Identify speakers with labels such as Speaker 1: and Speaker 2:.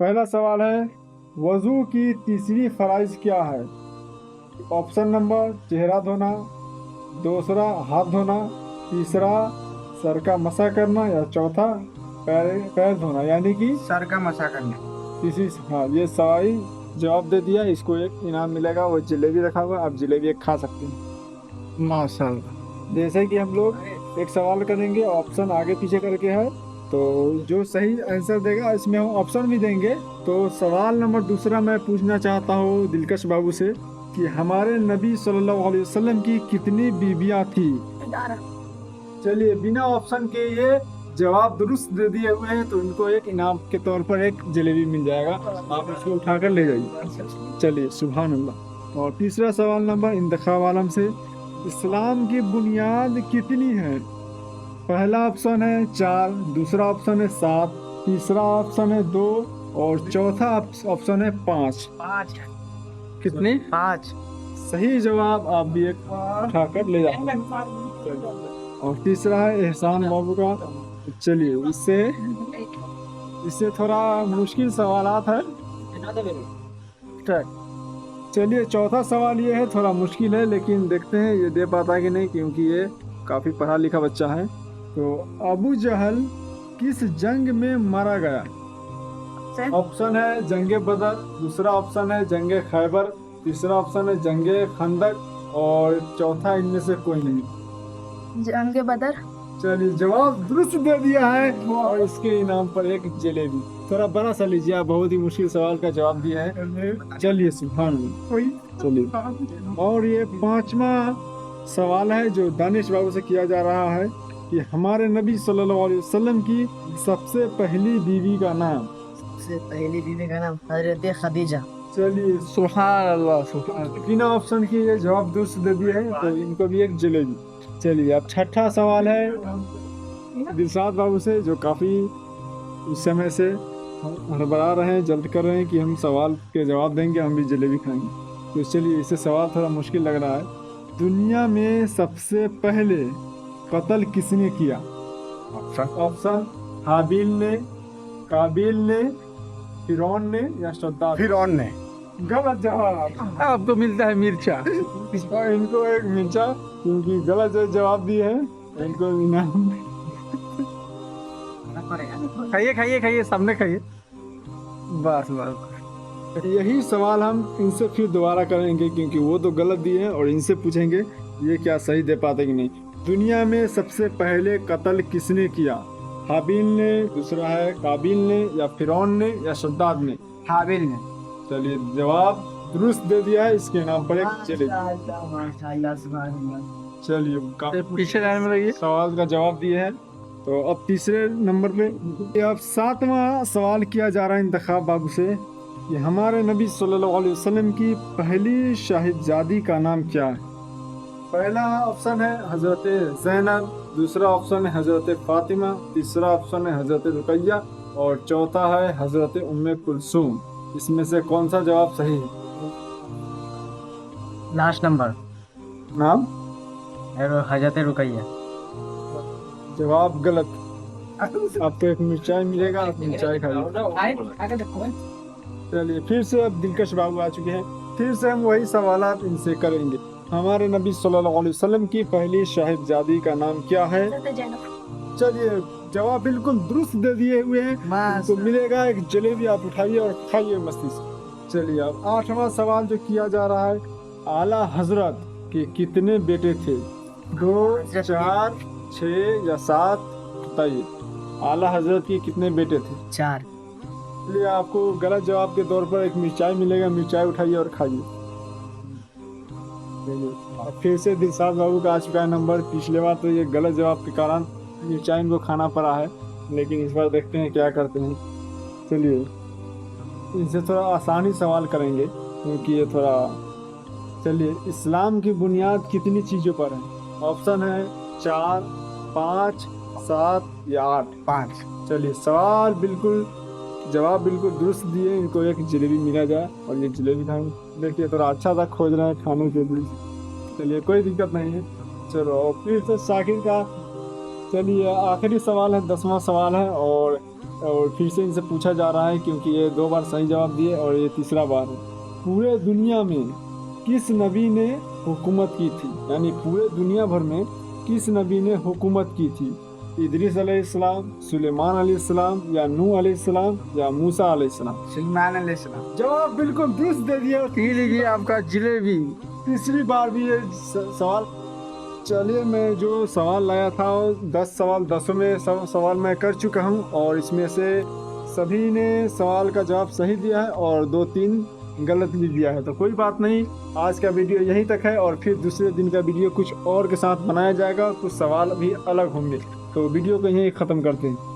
Speaker 1: पहला सवाल है, वजू की तीसरी फराइज क्या है? ऑप्शन नंबर, चेहरा धोना, दूसरा हाथ धोना, तीसरा सर का मसा करना, या चौथा पैर पैर धोना, यानी कि
Speaker 2: सर का मसा करना।
Speaker 1: तीसरी। हाँ, ये सवाई जवाब दे दिया, इसको एक इनाम मिलेगा, वो जलेबी रखा हुआ है, आप जलेबी एक खा सकते हैं।
Speaker 2: माशाल्लाह।
Speaker 1: जैसे कि हम लोग एक सवाल करेंगे, ऑप्शन आगे पीछे करके है, तो जो सही आंसर देगा इसमें हम ऑप्शन भी देंगे। तो सवाल नंबर दूसरा मैं पूछना चाहता हूँ दिलकश बाबू से कि हमारे नबी सल्लल्लाहु अलैहि वसल्लम की कितनी बीबियां थी? चलिए, बिना ऑप्शन के ये जवाब दुरुस्त दे दिए हुए हैं, तो उनको एक इनाम के तौर पर एक जलेबी मिल जाएगा, आप उसको उठाकर ले जाइए। चलिए, सुभान अल्लाह। और तीसरा सवाल नंबर इंतखाब आलम से, इस्लाम की बुनियाद कितनी है? पहला ऑप्शन है 4, दूसरा ऑप्शन है 7, तीसरा ऑप्शन है 2, और चौथा ऑप्शन है 5।
Speaker 2: 5।
Speaker 1: कितने?
Speaker 2: 5।
Speaker 1: सही जवाब आप भी एक उठाकर ले जाए। और तीसरा है एहसान बाबू का। चलिए, इससे इससे थोड़ा मुश्किल सवालात है। ठीक। चलिए, चौथा सवाल ये है, थोड़ा मुश्किल है, लेकिन देखते हैं ये दे पाता है कि नहीं, क्योंकि ये काफी पढ़ा लिखा बच्चा है। तो अबू जहल किस जंग में मारा गया? ऑप्शन है जंगे बदर, दूसरा ऑप्शन है जंगे खैबर, तीसरा ऑप्शन है जंगे खंदक, और चौथा इनमें से कोई नहीं।
Speaker 3: जंग बदर।
Speaker 1: चलिए, जवाब दुरुस्त दे दिया है, और इसके इनाम पर एक जलेबी। थोड़ा बड़ा सा लीजिए, आप बहुत ही मुश्किल सवाल का जवाब दिया है। चलिए, सुभान अल्लाह। चलिए, और ये पांचवा सवाल है जो दानिश बाबू से किया जा रहा है कि हमारे नबी सल्लल्लाहु अलैहि वसल्लम की सबसे पहली बीवी का नाम।
Speaker 3: सबसे पहली बीवी का नाम हजरत खदीजा।
Speaker 1: चलिए,
Speaker 2: सुभान अल्लाह, सुभान अल्लाह।
Speaker 1: बिना ऑप्शन के ये जवाब दुरुस्त दे दिया है, तो इनको भी एक जलेबी। चलिए, अब छठा सवाल है दिलशाद बाबू से, जो काफ़ी उस समय से हड़बड़ा रहे हैं, जल्द कर रहे हैं कि हम सवाल के जवाब देंगे, हम भी जलेबी खाएंगे। तो चलिए, इससे सवाल थोड़ा मुश्किल लग रहा है। दुनिया में सबसे पहले कत्ल किसने किया? ऑप्शन, हाबिल ने, काबिल ने, फिरौन ने, या शद्दाद?
Speaker 2: फिरौन ने।
Speaker 1: गलत जवाब।
Speaker 2: आपको मिलता है मिर्चा।
Speaker 1: और इनको एक मिर्चा, क्योंकि गलत जो जवाब दिए हैं, इनको इनाम।
Speaker 2: खाइए खाइए खाइए, सामने खाइए। बस बस।
Speaker 1: यही सवाल हम इनसे फिर दोबारा करेंगे, क्योंकि वो तो गलत दिए हैं, और इनसे पूछेंगे ये क्या सही दे पाते कि नहीं। दुनिया में सबसे पहले कत्ल किसने किया? हाबिल ने, दूसरा है काबिल ने, या फिरौन ने, या शद्दाद ने?
Speaker 2: हाबिल ने।
Speaker 1: चलिए, जवाब दुरुस्त दे दिया है, इसके नाम पर एक चलिए। चलिए,
Speaker 2: पीछे लाइन में रहिए।
Speaker 1: सवाल का जवाब दिए हैं, तो अब तीसरे नंबर पे अब सातवां सवाल किया जा रहा है इंतखाब बाबू से कि हमारे नबी सल्लल्लाहु अलैहि वसल्लम की पहली शाहिदजादी का नाम क्या है? पहला ऑप्शन है हजरत ज़ैनब, दूसरा ऑप्शन है हजरत फातिमा, तीसरा ऑप्शन है हजरत रुकैया, और चौथा है हजरत उम्मे कुलसूम। इसमें से कौन सा जवाब सही है?
Speaker 3: लास्ट नंबर
Speaker 1: नाम?
Speaker 3: हजरत रुकैया।
Speaker 1: जवाब गलत। आपको एक मिर्चाई मिलेगा, आप मिर्चाई खाइए। चलिए, फिर से अब दिलकश बाबू आ चुके हैं, फिर से हम वही सवालात इनसे करेंगे। हमारे नबी सल्लल्लाहु अलैहि वसल्लम की पहली शाहिदजादी का नाम क्या है? चलिए, जवाब बिल्कुल दुरुस्त दे दिए हुए हैं, तो मिलेगा एक जलेबी, आप उठाइए और खाइए मस्ती से। चलिए, अब आठवां सवाल जो किया जा रहा है, आला हजरत के कितने बेटे थे? 2, 4, 6 या 7? बताइए, आला हजरत के कितने बेटे थे?
Speaker 3: 4।
Speaker 1: इसलिए आपको गलत जवाब के तौर पर एक मिर्चाई मिलेगा, मिर्चाई उठाइए और खाइए। अब फिर से दिलशाद बाबू का आ चुका है नंबर। पिछले बार तो ये गलत जवाब के कारण मिर्चाई इनको खाना पड़ा है, लेकिन इस बार देखते हैं क्या करते हैं। चलिए, इनसे थोड़ा आसानी सवाल करेंगे, क्योंकि ये थोड़ा। चलिए, इस्लाम की बुनियाद कितनी चीज़ों पर है? ऑप्शन है 4, 5, 7 या 8?
Speaker 2: 5।
Speaker 1: चलिए, जवाब बिल्कुल दुरुस्त दिए, इनको एक जलेबी मिला जाए, और ये जलेबी खाएंगे। देखिए, थोड़ा अच्छा सा खोज रहे हैं खाने के लिए। चलिए, कोई दिक्कत नहीं है। चलो, फिर से शाकिर का। चलिए, आखिरी सवाल है, 10वां सवाल है, और और फिर से इनसे पूछा जा रहा है क्योंकि ये 2 बार सही जवाब दिए और ये तीसरा बार है। पूरे दुनिया में किस नबी ने हुकूमत की थी, यानी पूरे दुनिया भर में किस नबी ने हुकूमत की थी? इदरीस अलैहिस्सलाम, सुलेमान अलैहिस्सलाम, या नूह अलैहिस्सलाम, या मूसा अलैहिस्सलाम?
Speaker 2: सलमान अलैहिस्सलाम।
Speaker 1: जवाब बिल्कुल दुरुस्त दे दिया।
Speaker 2: ये लीजिए आपका जिलेबी।
Speaker 1: तीसरी बार भी ये सवाल। चलिए, मैं जो सवाल लाया था 10 सवाल, 10 में सवाल मैं कर चुका हूँ और इसमें से सभी ने सवाल का जवाब सही दिया है और 2-3 गलत भी दिया है। तो कोई बात नहीं, आज का वीडियो यहीं तक है और फिर दूसरे दिन का वीडियो कुछ और के साथ बनाया जाएगा, कुछ सवाल भी अलग होंगे। तो वीडियो को यहीं ख़त्म करते हैं।